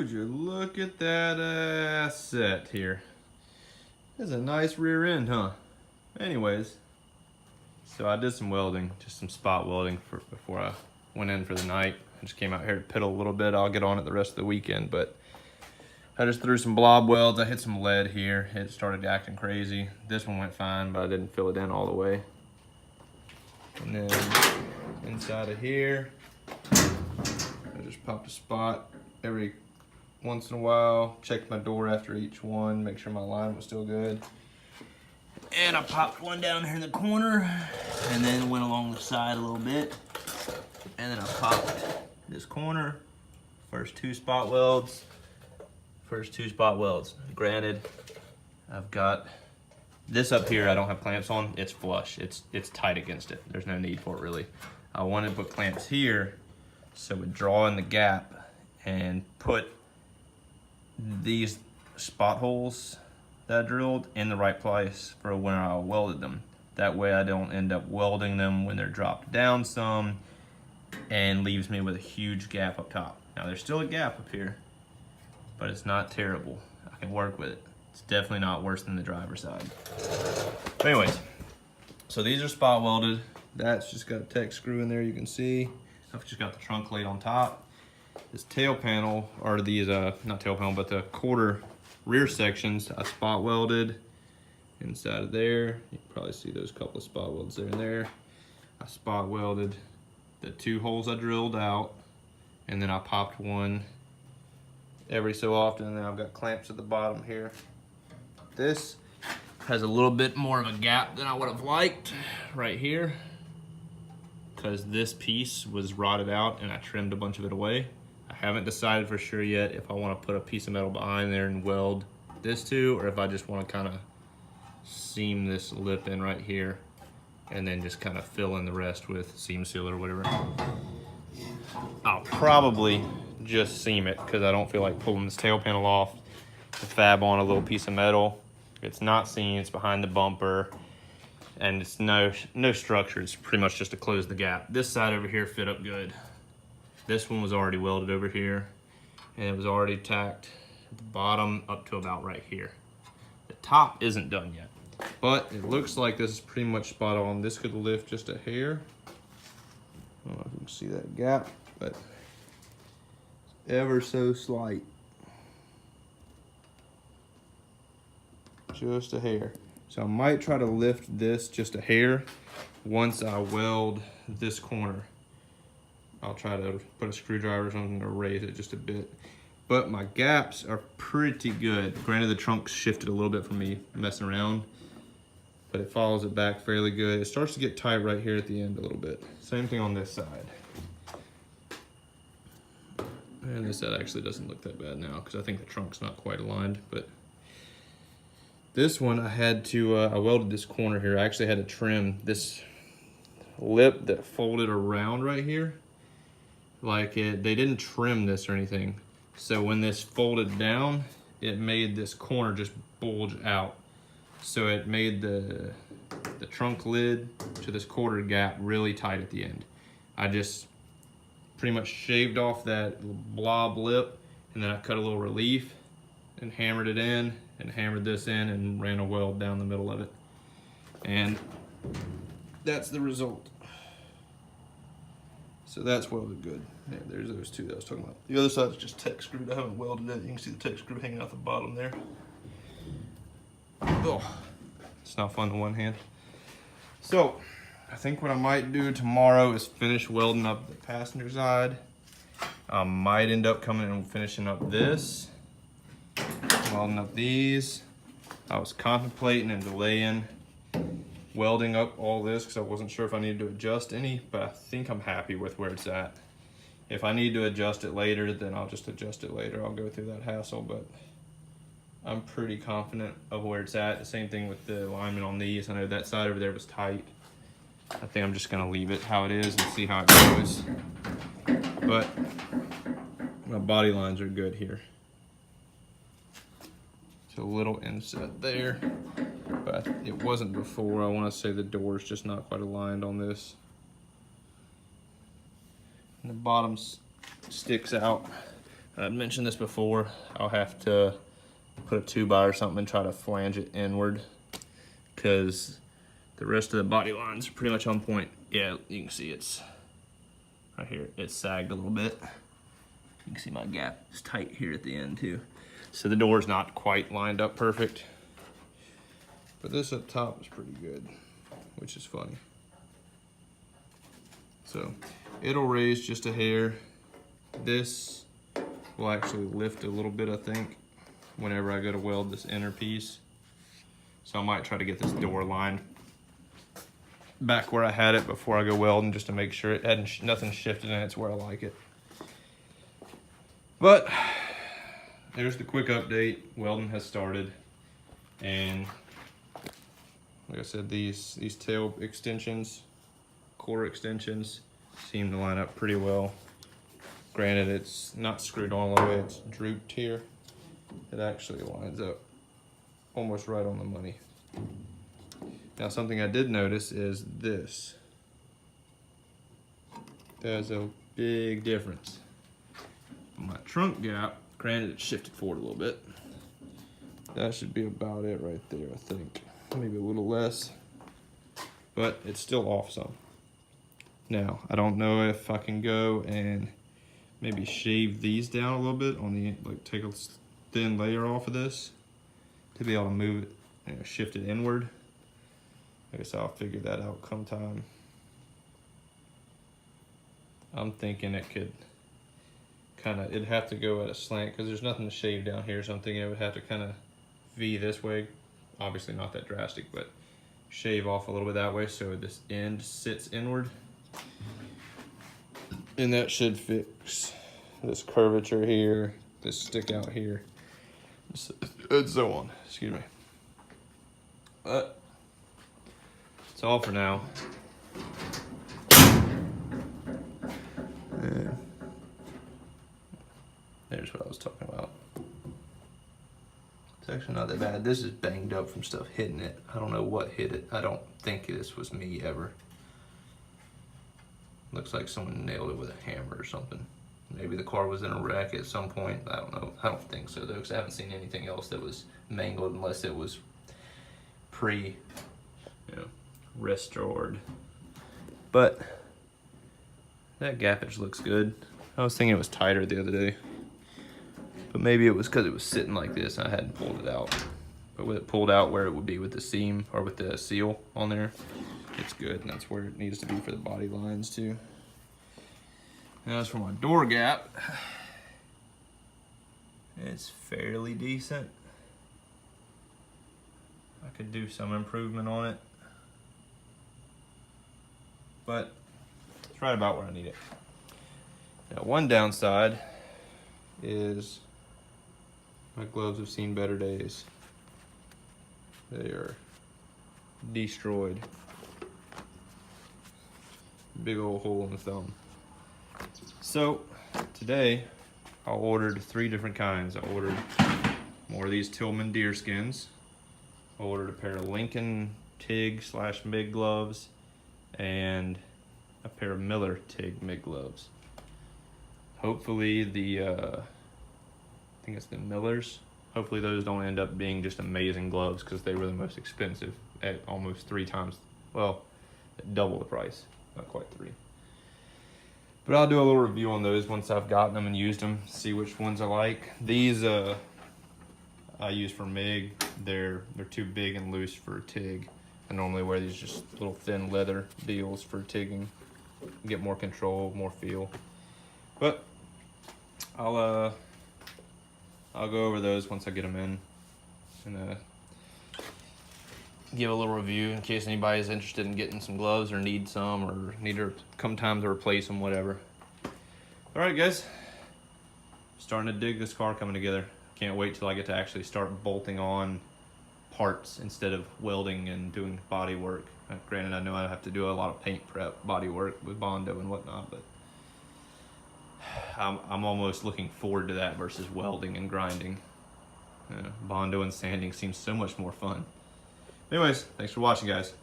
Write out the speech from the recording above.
would you look at that asset here. That's a nice rear end, huh? Anyways, so I did some welding, just some spot welding before I went in for the night. I just came out here to piddle a little bit. I'll get on it the rest of the weekend, but I just threw some blob welds. I hit some lead here. It started acting crazy. This one went fine, but I didn't fill it in all the way. And then inside of here, I just popped a spot every once in a while. Checked my door after each one, make sure my line was still good. And I popped one down here in the corner, and then went along the side a little bit. And then I popped this corner. First two spot welds. Granted, I've got this up here. I don't have clamps on. It's flush. It's tight against it. There's no need for it really. I wanted to put clamps here so it would draw in the gap and put these spot holes that I drilled in the right place for when I welded them. That way I don't end up welding them when they're dropped down some and leaves me with a huge gap up top. Now there's still a gap up here, but it's not terrible. I can work with it. It's definitely not worse than the driver's side. But anyways, so these are spot welded. That's just got a Tech screw in there, you can see. I've just got the trunk plate on top. This tail panel, or these, not tail panel, but the quarter rear sections, I spot welded inside of there. You can probably see those couple of spot welds there and there. I spot welded the two holes I drilled out, and then I popped one every so often, and then I've got clamps at the bottom here. This has a little bit more of a gap than I would have liked right here, because this piece was rotted out and I trimmed a bunch of it away. I haven't decided for sure yet if I want to put a piece of metal behind there and weld this to, or if I just want to kind of seam this lip in right here and then just kind of fill in the rest with seam seal or whatever. I'll probably just seam it because I don't feel like pulling this tail panel off to fab on a little piece of metal. It's not seamed, it's behind the bumper, and it's no structure. It's pretty much just to close the gap. This side over here fit up good. This one was already welded over here, and it was already tacked at the bottom up to about right here. The top isn't done yet, but it looks like this is pretty much spot on. This could lift just a hair. I don't know if you can see that gap, but ever so slight. Just a hair. So I might try to lift this just a hair once I weld this corner. I'll try to put a screwdriver or something to raise it just a bit. But my gaps are pretty good. Granted, the trunk's shifted a little bit from me messing around, but it follows it back fairly good. It starts to get tight right here at the end a little bit. Same thing on this side. And this side actually doesn't look that bad now because I think the trunk's not quite aligned, but this one I had to, I welded this corner here. I actually had to trim this lip that folded around right here. Like they didn't trim this or anything. So when this folded down, it made this corner just bulge out. So it made the trunk lid to this quarter gap really tight at the end. I just pretty much shaved off that blob lip, and then I cut a little relief and hammered it in and hammered this in and ran a weld down the middle of it. And that's the result. So that's welded good. Yeah, there's those two that I was talking about. The other side is just Tech screwed. I haven't welded it. You can see the Tech screw hanging out the bottom there. Oh, it's not fun to one hand. So I think what I might do tomorrow is finish welding up the passenger side. I might end up coming and finishing up this, welding up these. I was contemplating and delaying welding up all this because I wasn't sure if I needed to adjust any, but I think I'm happy with where it's at. If I need to adjust it later, then I'll just adjust it later. I'll go through that hassle, but I'm pretty confident of where it's at. The same thing with the alignment on these. I know that side over there was tight. I think I'm just gonna leave it how it is and see how it goes. But my body lines are good here. So a little inset there, but it wasn't before. I want to say the door's just not quite aligned on this. And the bottom sticks out. I've mentioned this before. I'll have to put a 2x or something and try to flange it inward, because the rest of the body lines are pretty much on point. Yeah, you can see it's right here. It's sagged a little bit. You can see my gap is tight here at the end too. So the door's not quite lined up perfect. But this up top is pretty good, which is funny. So it'll raise just a hair. This will actually lift a little bit, I think, whenever I go to weld this inner piece. So I might try to get this door line back where I had it before I go welding, just to make sure it hadn't nothing shifted and it's where I like it. But there's the quick update. Welding has started, and like I said, these tail extensions, core extensions, seem to line up pretty well. Granted, it's not screwed on all the way, it's drooped here. It actually lines up almost right on the money. Now, something I did notice is this. There's a big difference. My trunk gap, granted it shifted forward a little bit. That should be about it right there, I think. Maybe a little less, but it's still off some. Now, I don't know if I can go and maybe shave these down a little bit on the, like take a thin layer off of this to be able to move it, you know, shift it inward. I guess I'll figure that out come time. I'm thinking it could it'd have to go at a slant because there's nothing to shave down here, so I'm thinking it would have to kind of V this way. Obviously not that drastic, but shave off a little bit that way so this end sits inward. And that should fix this curvature here, this stick out here, and so on, excuse me. But that's all for now. And there's what I was talking about. It's actually not that bad. This is banged up from stuff hitting it. I don't know what hit it. I don't think this was me ever. Looks like someone nailed it with a hammer or something. Maybe the car was in a wreck at some point. I don't know. I don't think so though, because I haven't seen anything else that was mangled unless it was restored. But that gappage looks good. I was thinking it was tighter the other day, but maybe it was because it was sitting like this and I hadn't pulled it out. But with it pulled out where it would be with the seam or with the seal on there, it's good, and that's where it needs to be for the body lines too. Now as for my door gap, it's fairly decent. I could do some improvement on it, but it's right about where I need it. Now, one downside is my gloves have seen better days. They are destroyed. Big old hole in the thumb. So today I ordered 3 different kinds. I ordered more of these Tillman deer skins. I ordered a pair of Lincoln TIG / MIG gloves and a pair of Miller TIG MIG gloves. Hopefully the, I think it's the Millers. Hopefully those don't end up being just amazing gloves, because they were the most expensive at almost 3 times, well, double the price, not quite 3. But I'll do a little review on those once I've gotten them and used them, see which ones I like. These I use for MIG. They're too big and loose for TIG. I normally wear these just little thin leather deals for TIGging. Get more control, more feel. But I'll go over those once I get them in, and give a little review in case anybody's interested in getting some gloves or need some, or need to come time to replace them, whatever. All right, guys, starting to dig this car coming together. Can't wait till I get to actually start bolting on parts instead of welding and doing body work. Granted, I know I have to do a lot of paint prep, body work with Bondo and whatnot, but I'm almost looking forward to that versus welding and grinding. Bondo and sanding seems so much more fun. Anyways, thanks for watching, guys.